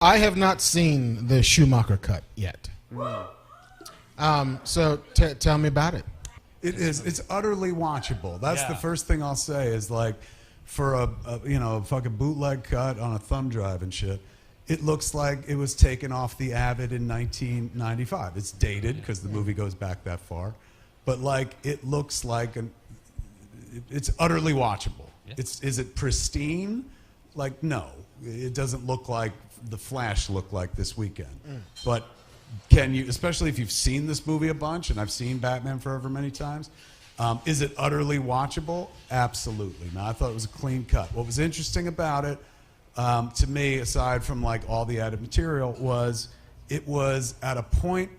I have not seen the Schumacher cut yet. So tell me about it. It's utterly watchable. That's the first thing I'll say is like for a fucking bootleg cut on a thumb drive and shit. It looks like it was taken off the Avid in 1995. It's dated because the movie goes back that far, but like it looks like it's utterly watchable. Yeah. Is it pristine? Like no, it doesn't look like The Flash looked like this weekend. But can you, especially if you've seen this movie a bunch, and I've seen Batman Forever many times, is it utterly watchable? Absolutely. Now I thought it was a clean cut. What was interesting about it, to me, aside from like all the added material, was it was at a point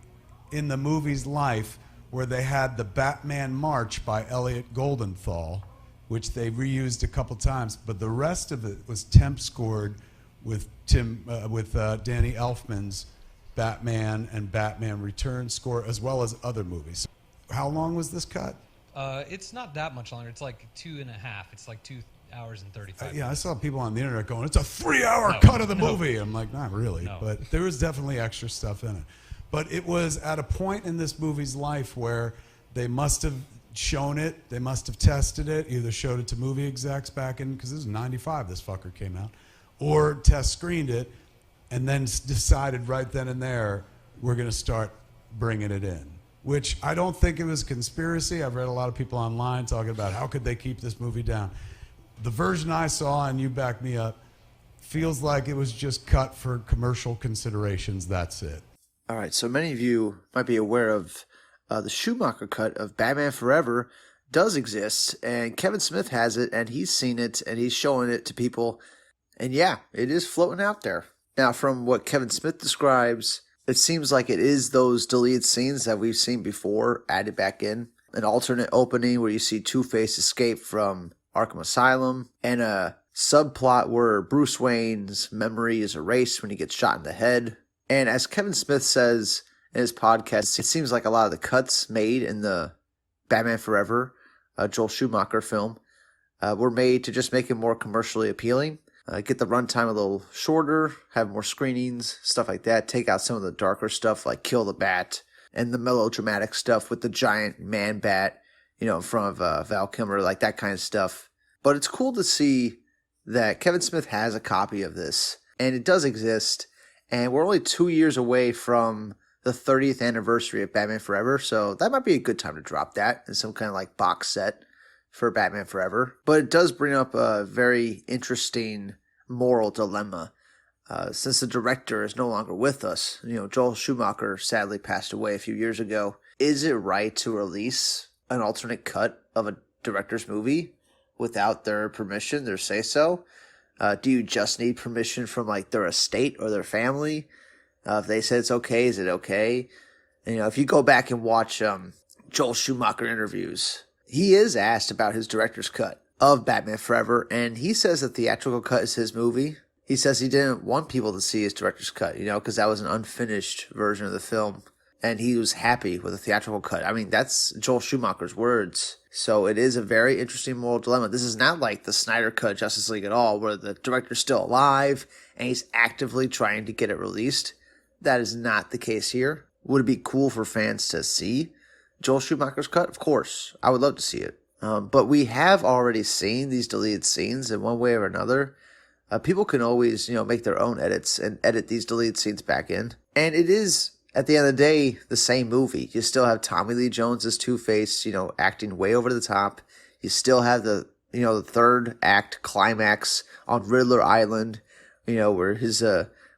in the movie's life where they had the Batman March by Elliot Goldenthal, which they reused a couple times, but the rest of it was temp scored with Danny Elfman's Batman and Batman Returns score, as well as other movies. How long was this cut? It's not that much longer. It's like 2.5. It's like 2 hours and 35 minutes. Yeah, I saw people on the internet going, it's a 3-hour cut of the movie. I'm like, not really. No. But there was definitely extra stuff in it. But it was at a point in this movie's life where they must have shown it, they must have tested it, either showed it to movie execs back in, because this was 95 this fucker came out, or test screened it, and then decided right then and there, we're going to start bringing it in. Which I don't think it was conspiracy. I've read a lot of people online talking about how could they keep this movie down. The version I saw, and you back me up, feels like it was just cut for commercial considerations. That's it. All right, so many of you might be aware of the Schumacher cut of Batman Forever does exist, and Kevin Smith has it, and he's seen it, and he's showing it to people. And yeah, it is floating out there. Now, from what Kevin Smith describes, it seems like it is those deleted scenes that we've seen before added back in. An alternate opening where you see Two-Face escape from Arkham Asylum, and a subplot where Bruce Wayne's memory is erased when he gets shot in the head. And as Kevin Smith says in his podcast, it seems like a lot of the cuts made in the Batman Forever, Joel Schumacher film, were made to just make it more commercially appealing. Get the runtime a little shorter, have more screenings, stuff like that. Take out some of the darker stuff like Kill the Bat and the melodramatic stuff with the giant man bat, in front of Val Kilmer, like that kind of stuff. But it's cool to see that Kevin Smith has a copy of this, and it does exist. And we're only 2 years away from the 30th anniversary of Batman Forever, so that might be a good time to drop that in some kind of like box set for Batman Forever. But it does bring up a very interesting moral dilemma. Since the director is no longer with us, Joel Schumacher sadly passed away a few years ago. Is it right to release an alternate cut of a director's movie without their permission, their say-so? Do you just need permission from like their estate or their family? If they said it's okay, is it okay? And, if you go back and watch Joel Schumacher interviews, he is asked about his director's cut of Batman Forever, and he says the theatrical cut is his movie. He says he didn't want people to see his director's cut, because that was an unfinished version of the film, and he was happy with the theatrical cut. I mean, that's Joel Schumacher's words. So it is a very interesting moral dilemma. This is not like the Snyder Cut Justice League at all, where the director's still alive and he's actively trying to get it released. That is not the case here. Would it be cool for fans to see Joel Schumacher's cut? Of course. I would love to see it. But we have already seen these deleted scenes in one way or another. People can always, make their own edits and edit these deleted scenes back in. And it is, at the end of the day, the same movie. You still have Tommy Lee Jones as Two-Face, acting way over the top. You still have the third act climax on Riddler Island, where his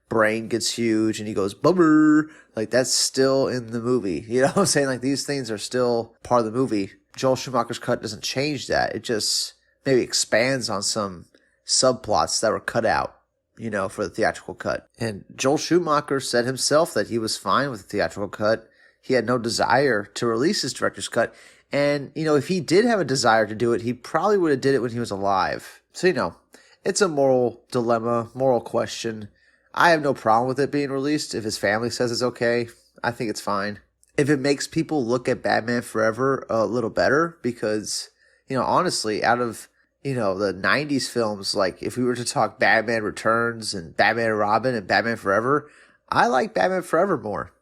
brain gets huge and he goes, bummer. Like, that's still in the movie. You know what I'm saying? Like, these things are still part of the movie. Joel Schumacher's cut doesn't change that. It just maybe expands on some subplots that were cut out, for the theatrical cut. And Joel Schumacher said himself that he was fine with the theatrical cut. He had no desire to release his director's cut. And, if he did have a desire to do it, he probably would have did it when he was alive. So, it's a moral dilemma, moral question. I have no problem with it being released. If his family says it's okay, I think it's fine. If it makes people look at Batman Forever a little better, because, honestly, out of, the 90s films, like if we were to talk Batman Returns and Batman and Robin and Batman Forever, I like Batman Forever more.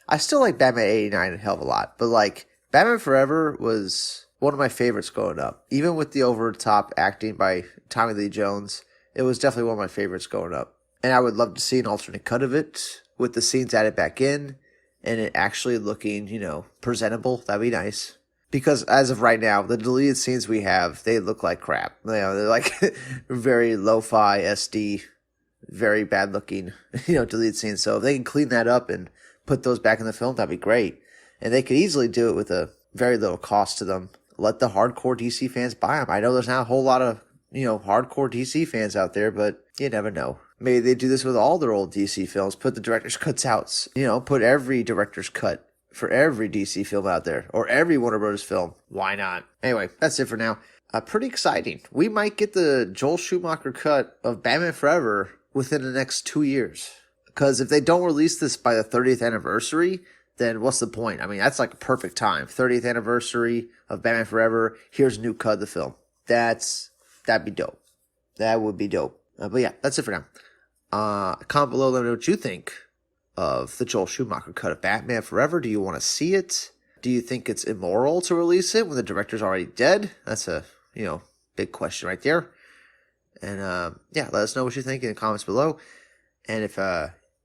I still like Batman 89 a hell of a lot, but like Batman Forever was one of my favorites growing up. Even with the over-the-top acting by Tommy Lee Jones, it was definitely one of my favorites growing up. And I would love to see an alternate cut of it with the scenes added back in and it actually looking, presentable. That'd be nice. Because as of right now, the deleted scenes we have, they look like crap. They're like very lo-fi SD, very bad looking, deleted scenes. So if they can clean that up and put those back in the film, that'd be great. And they could easily do it with a very little cost to them. Let the hardcore DC fans buy them. I know there's not a whole lot of, hardcore DC fans out there, but you never know. Maybe they do this with all their old DC films. Put the director's cuts out. Put every director's cut for every DC film out there. Or every Warner Bros. Film. Why not? Anyway, that's it for now. Pretty exciting. We might get the Joel Schumacher cut of Batman Forever within the next 2 years. Because if they don't release this by the 30th anniversary, then what's the point? I mean, that's like a perfect time. 30th anniversary of Batman Forever. Here's a new cut of the film. That'd be dope. That would be dope. But yeah, that's it for now. Comment below, let me know what you think of the Joel Schumacher cut of Batman Forever. Do you want to see it? Do you think it's immoral to release it when the director's already dead? That's a, big question right there. And let us know what you think in the comments below. And if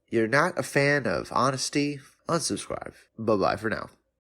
you're not a fan of honesty, unsubscribe. Bye-bye for now.